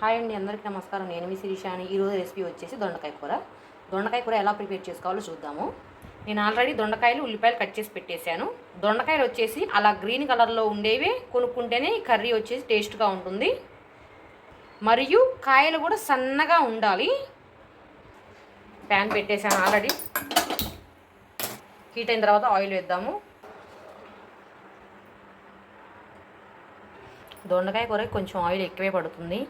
Hi అండి, అందరికీ నమస్కారం. నేను మీ శిరీషాని. ఈరోజు రెసిపీ వచ్చేసి దొండకాయ కూర. దొండకాయ కూర ఎలా ప్రిపేర్ చేసుకోవాలో చూద్దాము. నేను ఆల్రెడీ దొండకాయలు, ఉల్లిపాయలు కట్ చేసి పెట్టేశాను. దొండకాయలు వచ్చేసి అలా గ్రీన్ కలర్లో ఉండేవి కొనుక్కుంటేనే కర్రీ వచ్చేసి టేస్ట్గా ఉంటుంది. మరియు కాయలు కూడా సన్నగా ఉండాలి. ప్యాన్ పెట్టేశాను ఆల్రెడీ. హీట్ అయిన తర్వాత ఆయిల్ వేద్దాము. దొండకాయ కూరకి కొంచెం ఆయిల్ ఎక్కువే పడుతుంది.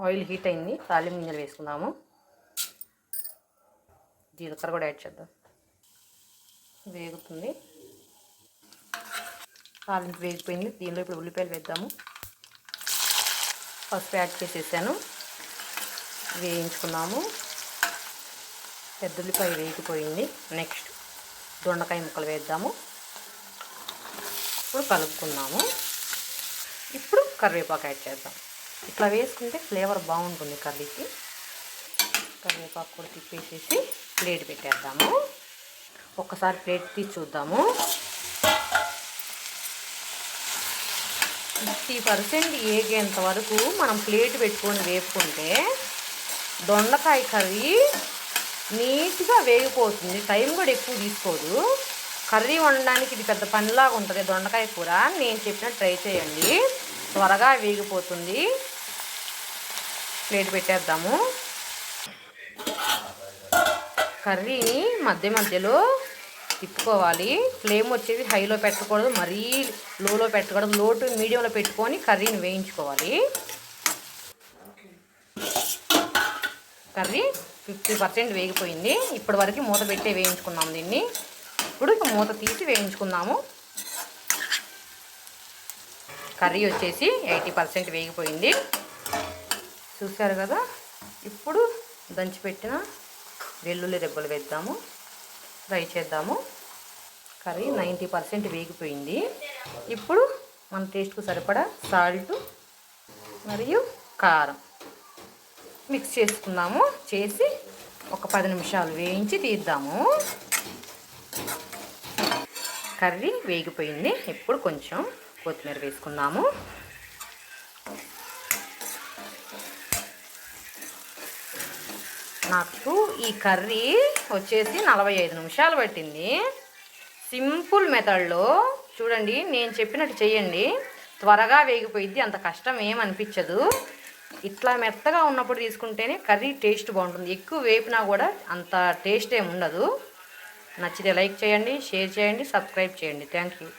ఆయిల్ హీట్ అయింది. తాలింపు గింజలు వేసుకుందాము. జీలకర్ర కూడా యాడ్ చేద్దాం. వేగుతుంది. తాలింపు వేగిపోయింది. దీనిలో ఇప్పుడు ఉల్లిపాయలు వేద్దాము. పసుపు యాడ్ చేసేసాను. వేయించుకున్నాము. పెద్ద ఉల్లిపాయ వేగిపోయింది. నెక్స్ట్ దొండకాయ ముక్కలు వేద్దాము. ఇప్పుడు కలుపుకుందాము. ఇప్పుడు కరివేపాకు యాడ్ చేద్దాం. ఇట్లా వేసుకుంటే ఫ్లేవర్ బాగుంటుంది కర్రీకి. కరివేపాకు కూడా తిప్పేసేసి ప్లేట్ పెట్టేద్దాము. ఒక్కసారి ప్లేట్ తీసి చూద్దాము. 50% ఏగేంత వరకు మనం ప్లేట్ పెట్టుకొని వేపుకుంటే దొండకాయ కర్రీ నీట్గా వేగిపోతుంది. టైం కూడా ఎక్కువ తీసుకోదు. కర్రీ వండడానికి ఇది పెద్ద పనిలాగా ఉంటుంది దొండకాయ కూర. నేను చెప్పినట్టు ట్రై చేయండి, త్వరగా వేగిపోతుంది. ప్లేట్ పెట్టేద్దాము. కర్రీని మధ్య మధ్యలో తిప్పుకోవాలి. ఫ్లేమ్ వచ్చేది హైలో పెట్టకూడదు, మరీ లోలో పెట్టకూడదు. లో టు మీడియంలో పెట్టుకొని కర్రీని వేయించుకోవాలి. కర్రీ 50% వేగిపోయింది. ఇప్పటి వరకు మూత పెట్టే వేయించుకున్నాము దీన్ని. ఇప్పుడు మూత తీసి వేయించుకుందాము. కర్రీ వచ్చేసి 80% వేగిపోయింది. చూసారు కదా. ఇప్పుడు దంచిపెట్టిన వెల్లుల్లి రెబ్బలు వేద్దాము. ఫ్రై చేద్దాము. కర్రీ 90% వేగిపోయింది. ఇప్పుడు మన టేస్ట్కు సరిపడా సాల్ట్ మరియు కారం మిక్స్ చేసుకుందాము. చేసి ఒక 10 నిమిషాలు వేయించి తీద్దాము. కర్రీ వేగిపోయింది. ఇప్పుడు కొంచెం కొత్తిమీర వేసుకుందాము. నాకు ఈ కర్రీ వచ్చేసి 45 నిమిషాలు పట్టింది. సింపుల్ మెథడ్లో చూడండి. నేను చెప్పినట్టు చేయండి, త్వరగా వేగిపోయిద్ది. అంత కష్టం ఏమనిపించదు. ఇట్లా మెత్తగా ఉన్నప్పుడు తీసుకుంటేనే కర్రీ టేస్ట్ బాగుంటుంది. ఎక్కువ వేపినా కూడా అంత టేస్ట్ ఏమి ఉండదు. నచ్చితే లైక్ చేయండి, షేర్ చేయండి, సబ్స్క్రైబ్ చేయండి. Thank you.